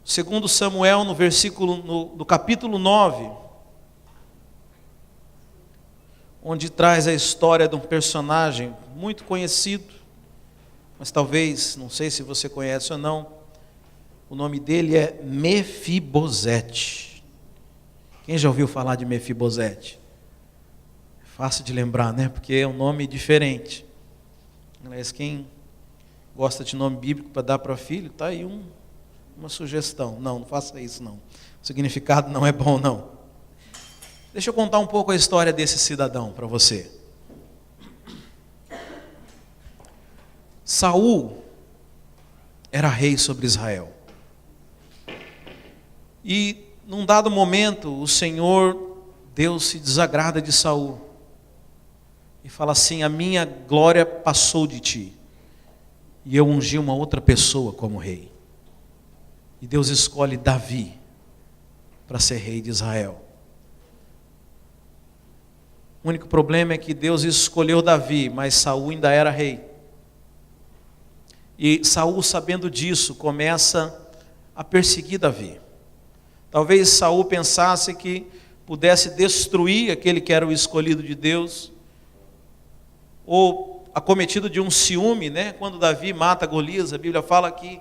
Segundo Samuel, no capítulo 9, onde traz a história de um personagem muito conhecido, mas talvez, não sei se você conhece ou não, o nome dele é Mefibosete. Quem já ouviu falar de Mefibosete? É fácil de lembrar, né? Porque é um nome diferente. Aliás, quem gosta de nome bíblico para dar para filho, está aí uma sugestão. Não faça isso não. O significado não é bom não. Deixa eu contar um pouco a história desse cidadão para você. Saul era rei sobre Israel. E num dado momento, o Senhor, Deus, se desagrada de Saul. E fala assim: a minha glória passou de ti. E eu ungi uma outra pessoa como rei. E Deus escolhe Davi para ser rei de Israel. O único problema é que Deus escolheu Davi, mas Saul ainda era rei. E Saul, sabendo disso, começa a perseguir Davi. Talvez Saul pensasse que pudesse destruir aquele que era o escolhido de Deus, ou acometido de um ciúme, né? Quando Davi mata Golias, a Bíblia fala que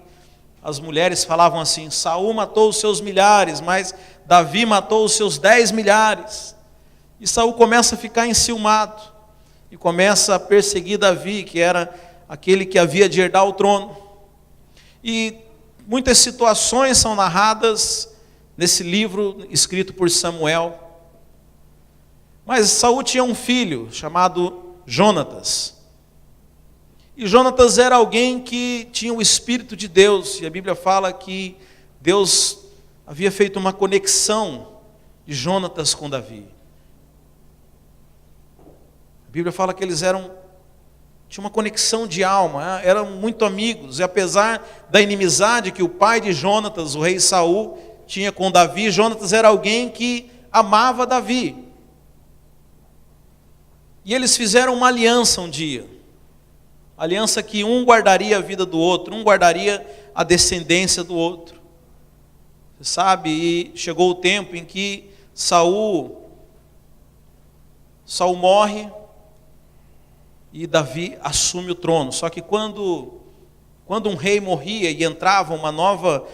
as mulheres falavam assim: Saul matou os seus milhares, mas Davi matou os seus 10 milhares. E Saul começa a ficar enciumado e começa a perseguir Davi, que era aquele que havia de herdar o trono. E muitas situações são narradas nesse livro escrito por Samuel. Mas Saul tinha um filho chamado Jonatas. E Jonatas era alguém que tinha o Espírito de Deus. E a Bíblia fala que Deus havia feito uma conexão de Jonatas com Davi. A Bíblia fala que eles tinham uma conexão de alma, eram muito amigos. E apesar da inimizade que o pai de Jonatas, o rei Saul, tinha com Davi, Jonatas era alguém que amava Davi. E eles fizeram uma aliança um dia. Aliança que um guardaria a vida do outro, um guardaria a descendência do outro. Você sabe, e chegou o tempo em que Saul morre e Davi assume o trono. Só que quando um rei morria e entrava uma nova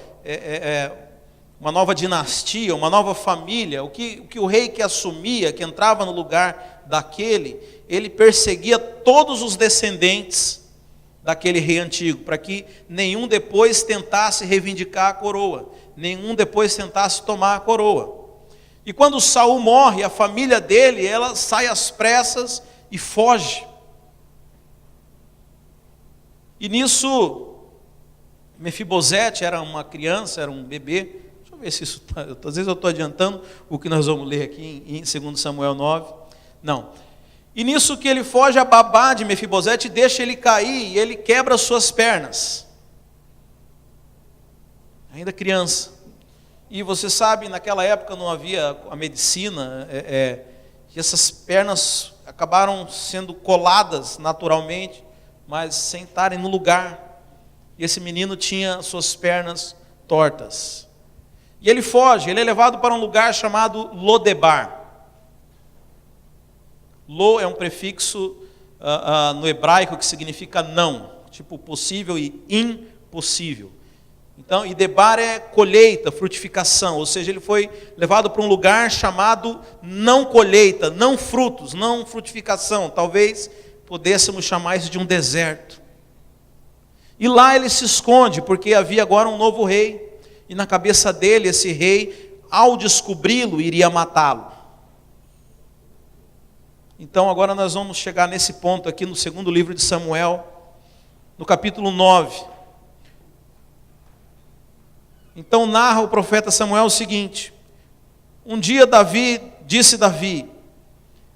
dinastia, uma nova família, o que o rei que assumia, que entrava no lugar daquele, ele perseguia todos os descendentes daquele rei antigo, para que nenhum depois tentasse reivindicar a coroa, nenhum depois tentasse tomar a coroa. E quando Saul morre, a família dele, ela sai às pressas e foge. E nisso, Mefibosete era uma criança, era um bebê. Deixa eu ver se isso está... Às vezes eu estou adiantando o que nós vamos ler aqui em 2 Samuel 9. Não. E nisso que ele foge, a babá de Mefibosete deixa ele cair e ele quebra as suas pernas. Ainda criança. E você sabe, naquela época não havia a medicina, e essas pernas acabaram sendo coladas naturalmente, mas sem estarem no lugar. E esse menino tinha suas pernas tortas. E ele foge, ele é levado para um lugar chamado Lodebar. Lo é um prefixo no hebraico que significa não, tipo possível e impossível. Então, e Debar é colheita, frutificação, ou seja, ele foi levado para um lugar chamado não colheita, não frutos, não frutificação. Talvez pudéssemos chamar isso de um deserto. E lá ele se esconde, porque havia agora um novo rei, e na cabeça dele, esse rei, ao descobri-lo, iria matá-lo. Então agora nós vamos chegar nesse ponto aqui no segundo livro de Samuel, no capítulo 9. Então narra o profeta Samuel o seguinte: um dia disse Davi,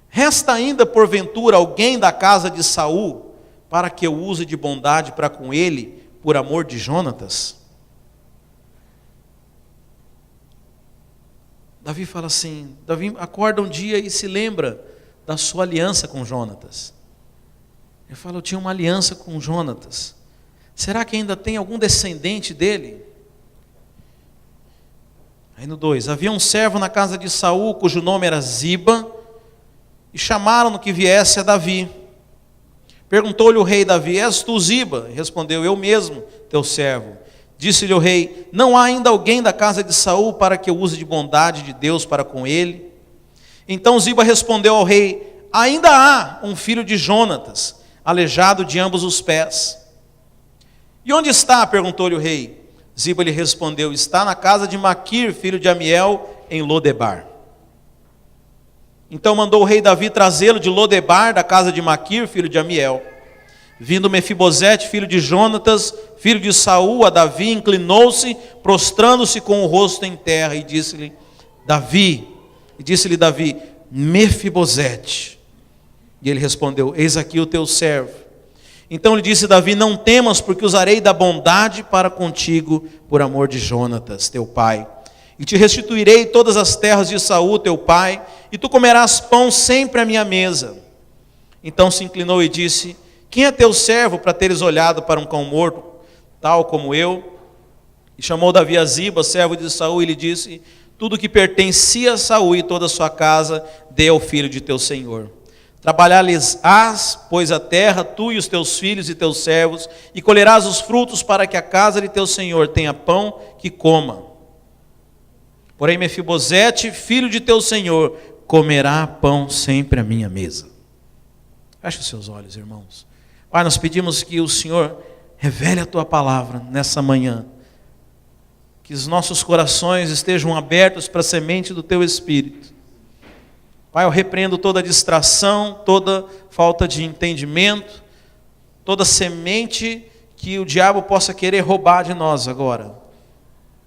resta ainda porventura alguém da casa de Saul, para que eu use de bondade para com ele, por amor de Jonatas? Davi fala assim, Davi acorda um dia e se lembra da sua aliança com Jonatas. Ele fala, eu tinha uma aliança com Jonatas. Será que ainda tem algum descendente dele? Aí no 2, havia um servo na casa de Saul, cujo nome era Ziba, e chamaram-no que viesse a Davi. Perguntou-lhe o rei Davi: és tu Ziba? Respondeu: eu mesmo, teu servo. Disse-lhe o rei: não há ainda alguém da casa de Saul para que eu use de bondade de Deus para com ele? Então Ziba respondeu ao rei: ainda há um filho de Jonatas, aleijado de ambos os pés. E onde está? Perguntou-lhe o rei. Ziba lhe respondeu: está na casa de Maquir, filho de Amiel, em Lodebar. Então mandou o rei Davi trazê-lo de Lodebar, da casa de Maquir, filho de Amiel. Vindo Mefibosete, filho de Jonatas, filho de Saul, a Davi, inclinou-se, prostrando-se com o rosto em terra, e disse-lhe Davi, Mefibosete. E ele respondeu: eis aqui o teu servo. Então lhe disse Davi: não temas, porque usarei da bondade para contigo, por amor de Jonatas, teu pai. E te restituirei todas as terras de Saul, teu pai, e tu comerás pão sempre à minha mesa. Então se inclinou e disse: quem é teu servo para teres olhado para um cão morto, tal como eu? E chamou Davi a Ziba, servo de Saul, e lhe disse: tudo que pertencia a Saul e toda a sua casa, dê ao filho de teu senhor. Trabalhar-lhes-ás, pois, a terra, tu e os teus filhos e teus servos, e colherás os frutos para que a casa de teu senhor tenha pão que coma. Porém Mefibosete, filho de teu senhor, comerá pão sempre à minha mesa. Feche os seus olhos, irmãos. Pai, nós pedimos que o Senhor revele a tua palavra nessa manhã. Que os nossos corações estejam abertos para a semente do teu Espírito. Pai, eu repreendo toda distração, toda falta de entendimento, toda semente que o diabo possa querer roubar de nós agora.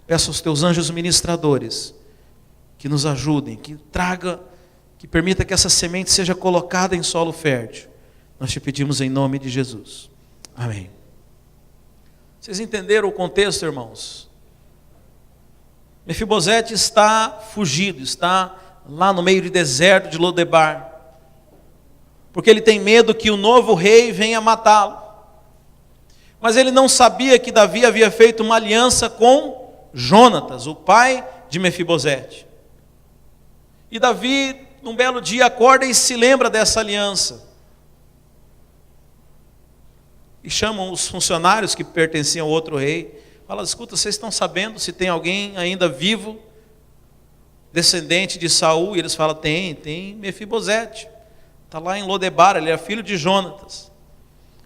Peço aos teus anjos ministradores que nos ajudem, que permita que essa semente seja colocada em solo fértil. Nós te pedimos em nome de Jesus. Amém. Vocês entenderam o contexto, irmãos? Mefibosete está fugido, está lá no meio do deserto de Lodebar, porque ele tem medo que o novo rei venha matá-lo. Mas ele não sabia que Davi havia feito uma aliança com Jonatas, o pai de Mefibosete. E Davi, num belo dia, acorda e se lembra dessa aliança. E chamam os funcionários que pertenciam ao outro rei. Fala: escuta, vocês estão sabendo se tem alguém ainda vivo, descendente de Saul? E eles falam: tem Mefibosete. Está lá em Lodebar, ele é filho de Jonatas.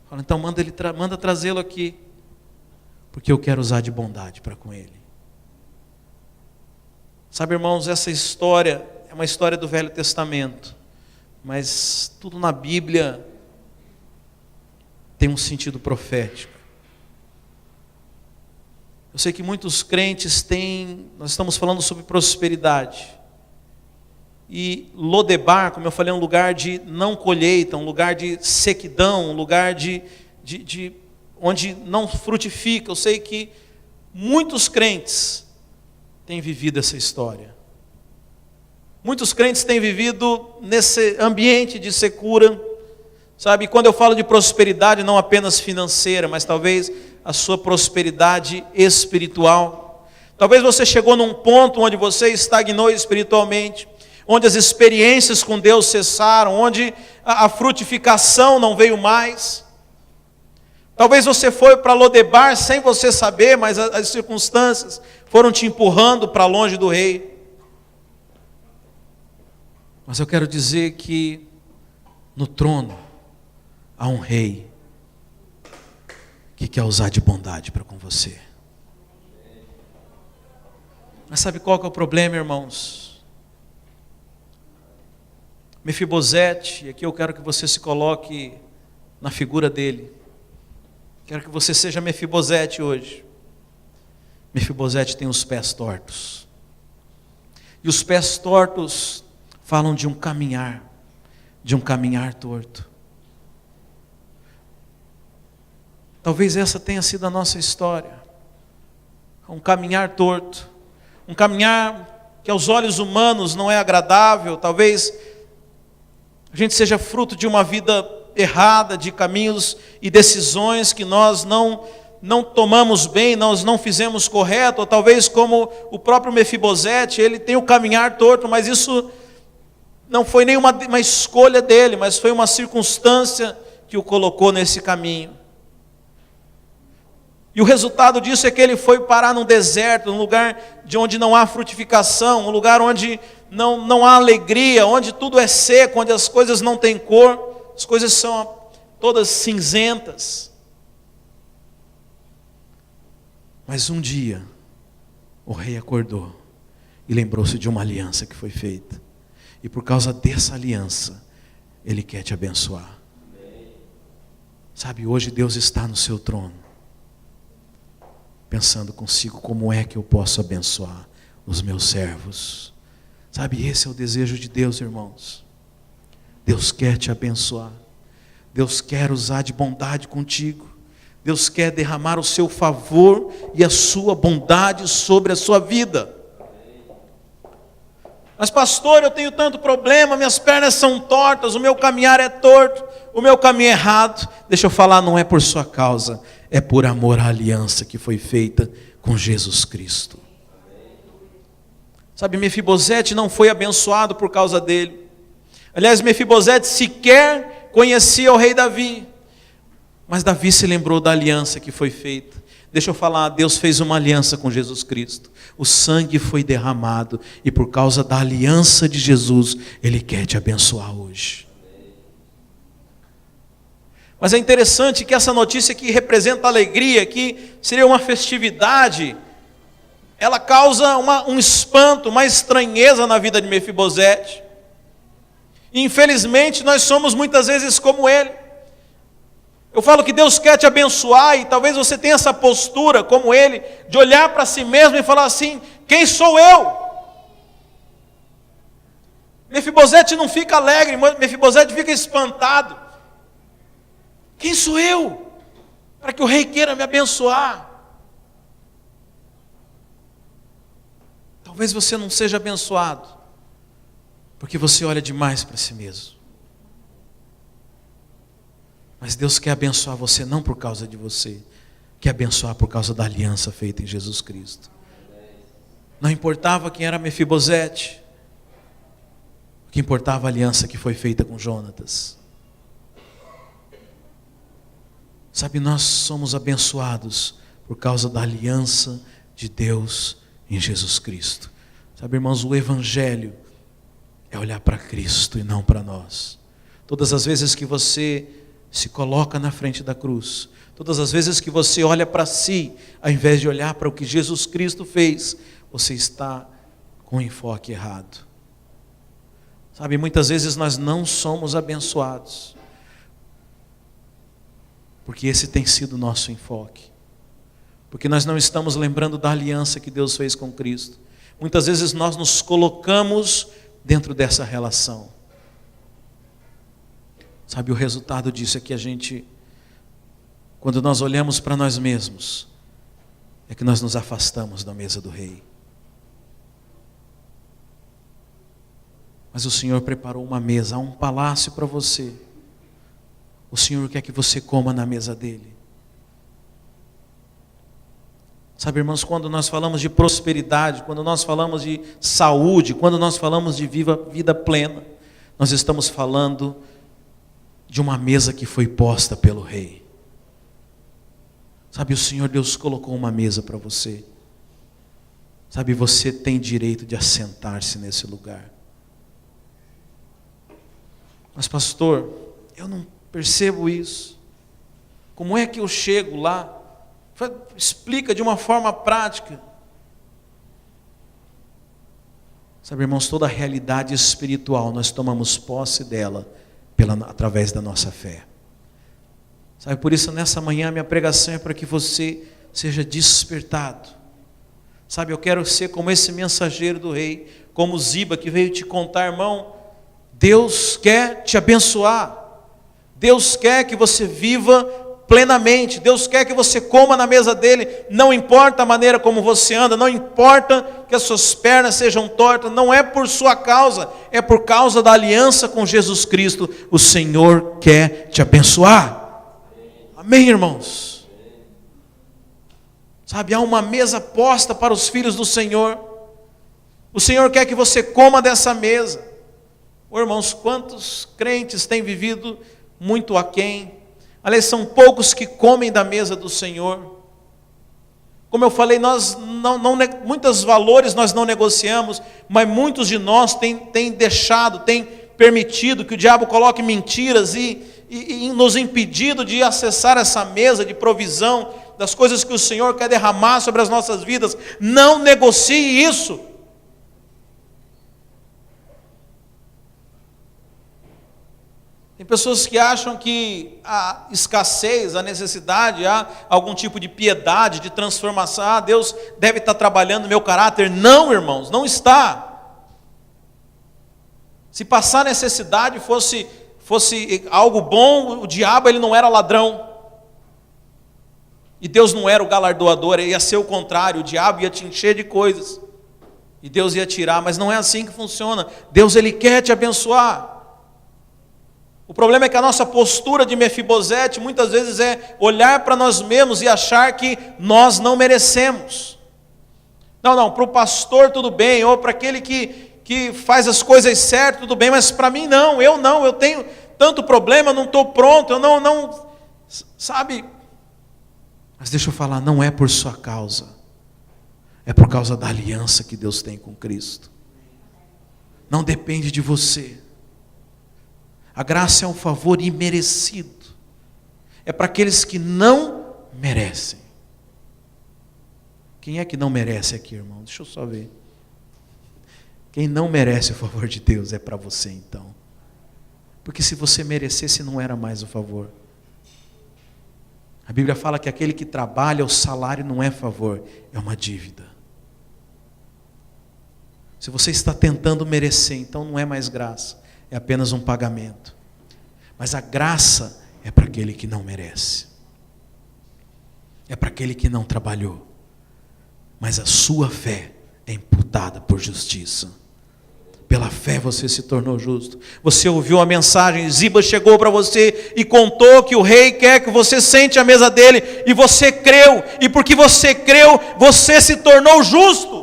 Fala: então manda trazê-lo aqui, porque eu quero usar de bondade para com ele. Sabe, irmãos, essa história é uma história do Velho Testamento, mas tudo na Bíblia tem um sentido profético. Eu sei que muitos crentes nós estamos falando sobre prosperidade. E Lodebar, como eu falei, é um lugar de não colheita, um lugar de sequidão, um lugar onde não frutifica. Eu sei que muitos crentes têm vivido essa história. Muitos crentes têm vivido nesse ambiente de secura. Sabe, quando eu falo de prosperidade, não apenas financeira, mas talvez a sua prosperidade espiritual. Talvez você chegou num ponto onde você estagnou espiritualmente, onde as experiências com Deus cessaram, onde a frutificação não veio mais. Talvez você foi para Lodebar sem você saber, mas as circunstâncias foram te empurrando para longe do rei. Mas eu quero dizer que no trono há um rei que quer usar de bondade para com você. Mas sabe qual que é o problema, irmãos? Mefibosete, e aqui eu quero que você se coloque na figura dele. Quero que você seja Mefibosete hoje. Mefibosete tem os pés tortos. E os pés tortos falam de um caminhar torto. Talvez essa tenha sido a nossa história. Um caminhar torto. Um caminhar que aos olhos humanos não é agradável. Talvez a gente seja fruto de uma vida errada, de caminhos e decisões que nós não não tomamos bem, nós não fizemos correto, ou talvez como o próprio Mefibosete, ele tem o caminhar torto, mas isso não foi nenhuma uma escolha dele, mas foi uma circunstância que o colocou nesse caminho. E o resultado disso é que ele foi parar num deserto, num lugar de onde não há frutificação, um lugar onde não há alegria, onde tudo é seco, onde as coisas não têm cor, as coisas são todas cinzentas. Mas um dia, o rei acordou e lembrou-se de uma aliança que foi feita. E por causa dessa aliança, ele quer te abençoar. Sabe, hoje Deus está no seu trono, pensando consigo, como é que eu posso abençoar os meus servos? Sabe, esse é o desejo de Deus, irmãos. Deus quer te abençoar. Deus quer usar de bondade contigo. Deus quer derramar o seu favor e a sua bondade sobre a sua vida. Mas pastor, eu tenho tanto problema, minhas pernas são tortas, o meu caminhar é torto, o meu caminho é errado. Deixa eu falar, não é por sua causa, é por amor à aliança que foi feita com Jesus Cristo. Sabe, Mefibosete não foi abençoado por causa dele. Aliás, Mefibosete sequer conhecia o rei Davi. Mas Davi se lembrou da aliança que foi feita. Deixa eu falar, Deus fez uma aliança com Jesus Cristo. O sangue foi derramado e por causa da aliança de Jesus, Ele quer te abençoar hoje. Mas é interessante que essa notícia que representa alegria, que seria uma festividade, ela causa um espanto, uma estranheza na vida de Mefibosete. E infelizmente nós somos muitas vezes como ele. Eu falo que Deus quer te abençoar e talvez você tenha essa postura como ele, de olhar para si mesmo e falar assim: quem sou eu? Mefibosete não fica alegre, Mefibosete fica espantado. Quem sou eu para que o rei queira me abençoar? Talvez você não seja abençoado porque você olha demais para si mesmo. Mas Deus quer abençoar você não por causa de você, quer abençoar por causa da aliança feita em Jesus Cristo. Não importava quem era Mefibosete, o que importava a aliança que foi feita com Jonatas. Sabe, nós somos abençoados por causa da aliança de Deus em Jesus Cristo. Sabe, irmãos, o Evangelho é olhar para Cristo e não para nós. Todas as vezes que você se coloca na frente da cruz, todas as vezes que você olha para si, ao invés de olhar para o que Jesus Cristo fez, você está com o enfoque errado. Sabe, muitas vezes nós não somos abençoados, porque esse tem sido o nosso enfoque. Porque nós não estamos lembrando da aliança que Deus fez com Cristo. Muitas vezes nós nos colocamos dentro dessa relação. Sabe, o resultado disso é que a gente, quando nós olhamos para nós mesmos, é que nós nos afastamos da mesa do rei. Mas o Senhor preparou uma mesa, há um palácio para você. O Senhor quer que você coma na mesa dele. Sabe, irmãos, quando nós falamos de prosperidade, quando nós falamos de saúde, quando nós falamos de vida plena, nós estamos falando de uma mesa que foi posta pelo rei. Sabe, o Senhor Deus colocou uma mesa para você. Sabe, você tem direito de assentar-se nesse lugar. Mas pastor, eu não percebo isso. Como é que eu chego lá? Explica de uma forma prática. Sabe, irmãos, toda a realidade espiritual nós tomamos posse dela através da nossa fé. Sabe, por isso nessa manhã minha pregação é para que você seja despertado. Sabe, eu quero ser como esse mensageiro do rei, como Ziba que veio te contar, irmão, Deus quer te abençoar. Deus quer que você viva plenamente. Deus quer que você coma na mesa dele. Não importa a maneira como você anda, não importa que as suas pernas sejam tortas, não é por sua causa, é por causa da aliança com Jesus Cristo. O Senhor quer te abençoar. Amém, irmãos? Sabe, há uma mesa posta para os filhos do Senhor. O Senhor quer que você coma dessa mesa. Irmãos, quantos crentes têm vivido muito aquém? Aliás, são poucos que comem da mesa do Senhor. Como eu falei, muitos valores nós não negociamos, mas muitos de nós têm deixado, têm permitido que o diabo coloque mentiras e nos impedido de acessar essa mesa de provisão, das coisas que o Senhor quer derramar sobre as nossas vidas. Não negocie isso. Tem pessoas que acham que a escassez, a necessidade, há algum tipo de piedade, de transformação. Deus deve estar trabalhando no meu caráter. Não, irmãos, não está. Se passar necessidade fosse algo bom, o diabo ele não era ladrão. E Deus não era o galardoador, ia ser o contrário. O diabo ia te encher de coisas e Deus ia tirar, mas não é assim que funciona. Deus ele quer te abençoar. O problema é que a nossa postura de Mefibosete muitas vezes é olhar para nós mesmos e achar que nós não merecemos. Não, para o pastor tudo bem, ou para aquele que faz as coisas certas tudo bem, mas para mim não, eu tenho tanto problema, eu não estou pronto, eu não, sabe? Mas deixa eu falar, não é por sua causa, é por causa da aliança que Deus tem com Cristo. Não depende de você. A graça é um favor imerecido. É para aqueles que não merecem. Quem é que não merece aqui, irmão? Deixa eu só ver. Quem não merece o favor de Deus é para você, então. Porque se você merecesse, não era mais o favor. A Bíblia fala que aquele que trabalha, o salário não é favor, é uma dívida. Se você está tentando merecer, então não é mais graça. É apenas um pagamento. Mas a graça é para aquele que não merece. É para aquele que não trabalhou. Mas a sua fé é imputada por justiça. Pela fé você se tornou justo. Você ouviu a mensagem, Ziba chegou para você e contou que o rei quer que você sente à mesa dele. E você creu. E porque você creu, você se tornou justo.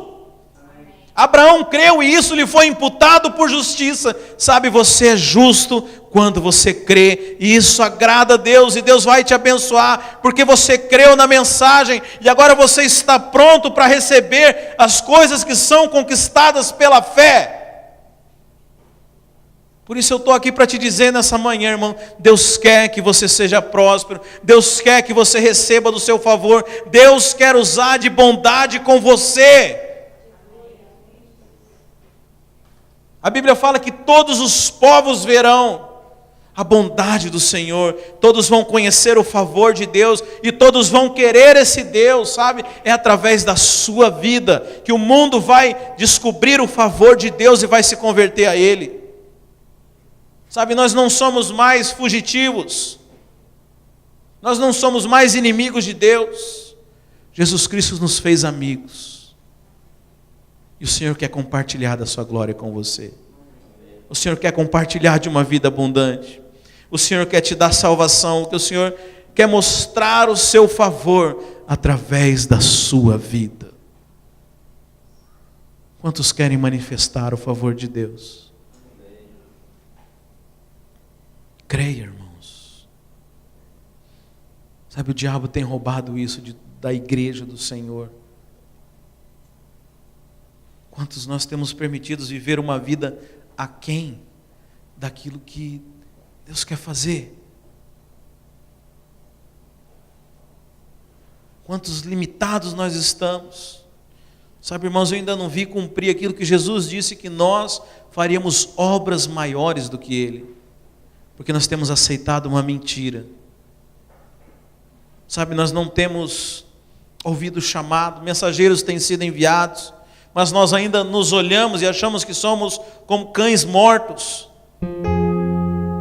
Abraão creu e isso lhe foi imputado por justiça. Sabe, você é justo quando você crê. E isso agrada a Deus e Deus vai te abençoar. Porque você creu na mensagem e agora você está pronto para receber as coisas que são conquistadas pela fé. Por isso eu estou aqui para te dizer nessa manhã, irmão, Deus quer que você seja próspero, Deus quer que você receba do seu favor, Deus quer usar de bondade com você. A Bíblia fala que todos os povos verão a bondade do Senhor, todos vão conhecer o favor de Deus e todos vão querer esse Deus, sabe? É através da sua vida que o mundo vai descobrir o favor de Deus e vai se converter a Ele. Sabe, nós não somos mais fugitivos, nós não somos mais inimigos de Deus. Jesus Cristo nos fez amigos. E o Senhor quer compartilhar da sua glória com você. O Senhor quer compartilhar de uma vida abundante. O Senhor quer te dar salvação. O Senhor quer mostrar o seu favor através da sua vida. Quantos querem manifestar o favor de Deus? Creia, irmãos. Sabe, o diabo tem roubado isso da igreja do Senhor. Quantos nós temos permitido viver uma vida aquém daquilo que Deus quer fazer? Quantos limitados nós estamos? Sabe, irmãos, eu ainda não vi cumprir aquilo que Jesus disse, que nós faríamos obras maiores do que Ele, porque nós temos aceitado uma mentira. Sabe, nós não temos ouvido o chamado, mensageiros têm sido enviados, mas nós ainda nos olhamos e achamos que somos como cães mortos.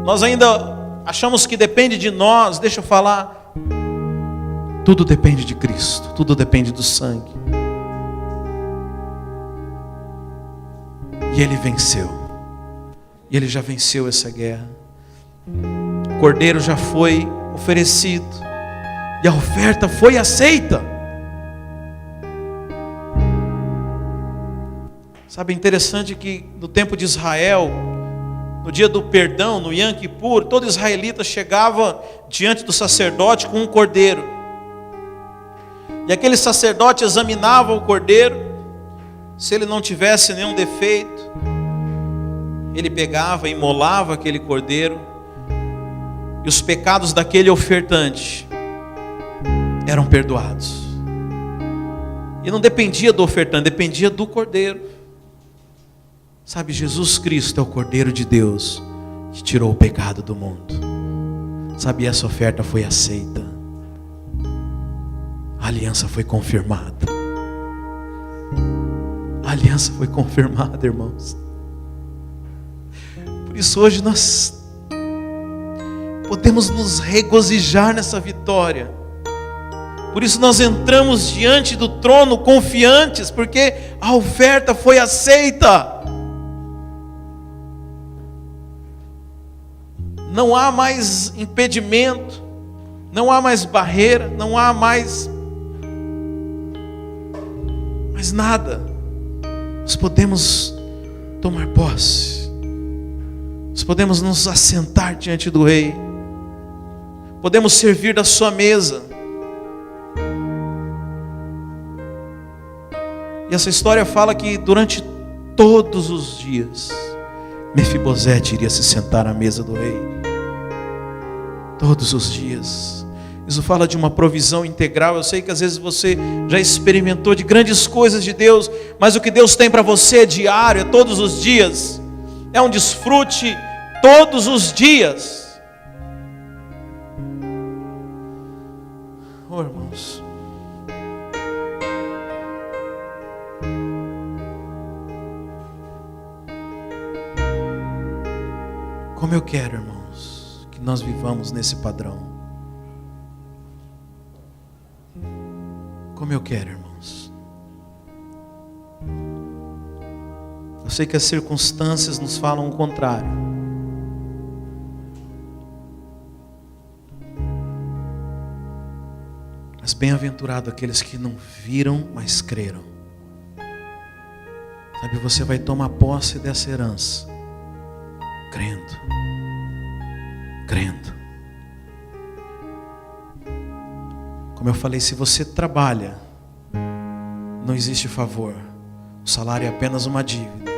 Nós ainda achamos que depende de nós. Deixa eu falar, tudo depende de Cristo, tudo depende do sangue. E Ele venceu, e Ele já venceu essa guerra. O cordeiro já foi oferecido, e a oferta foi aceita. Sabe, interessante que no tempo de Israel, no dia do perdão, no Yom Kippur, todo israelita chegava diante do sacerdote com um cordeiro. E aquele sacerdote examinava o cordeiro. Se ele não tivesse nenhum defeito, ele pegava e imolava aquele cordeiro. E os pecados daquele ofertante eram perdoados. E não dependia do ofertante, dependia do cordeiro. Sabe, Jesus Cristo é o Cordeiro de Deus que tirou o pecado do mundo. Sabe, essa oferta foi aceita. A aliança foi confirmada. A aliança foi confirmada, irmãos. Por isso hoje nós podemos nos regozijar nessa vitória. Por isso nós entramos diante do trono confiantes, porque a oferta foi aceita. Não há mais impedimento, não há mais barreira, não há mais nada. Nós podemos tomar posse, nós podemos nos assentar diante do Rei, podemos servir da sua mesa. E essa história fala que durante todos os dias Mefibosete iria se sentar à mesa do rei. Todos os dias. Isso fala de uma provisão integral. Eu sei que às vezes você já experimentou de grandes coisas de Deus, mas o que Deus tem para você é diário, é todos os dias. É um desfrute todos os dias. Oh, irmãos. Como eu quero, irmãos, que nós vivamos nesse padrão. Como eu quero, irmãos. Eu sei que as circunstâncias nos falam o contrário. Mas bem-aventurado aqueles que não viram, mas creram. Sabe, você vai tomar posse dessa herança. Crendo. Como eu falei, se você trabalha, não existe favor. O salário é apenas uma dívida.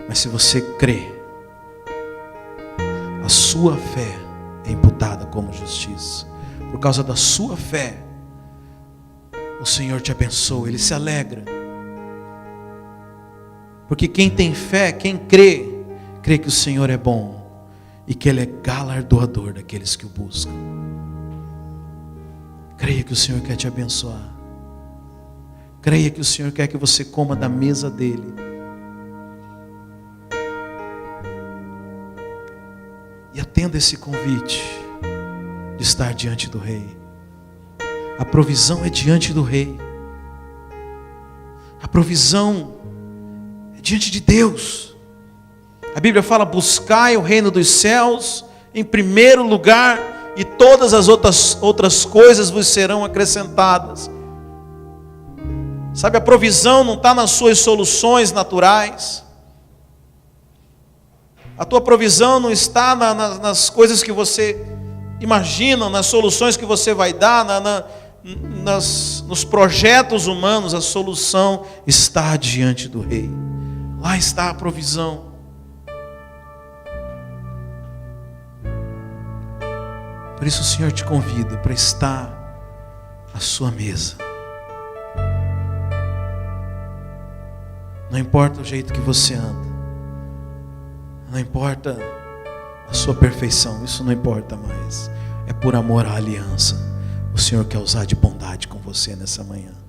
Mas se você crê, a sua fé é imputada como justiça. Por causa da sua fé, o Senhor te abençoa, Ele se alegra. Porque quem tem fé, quem crê que o Senhor é bom e que Ele é galardoador daqueles que o buscam. Creia que o Senhor quer te abençoar. Creia que o Senhor quer que você coma da mesa dEle. E atenda esse convite de estar diante do Rei. A provisão é diante do Rei. A provisão é diante de Deus. A Bíblia fala: buscai o reino dos céus em primeiro lugar, e todas as outras coisas vos serão acrescentadas. Sabe, a provisão não está nas suas soluções naturais. A tua provisão não está nas coisas que você imagina, nas soluções que você vai dar, nos projetos humanos. A solução está diante do Rei. Lá está a provisão. Por isso o Senhor te convida para estar à sua mesa. Não importa o jeito que você anda, não importa a sua perfeição, isso não importa mais. É por amor à aliança. O Senhor quer usar de bondade com você nessa manhã.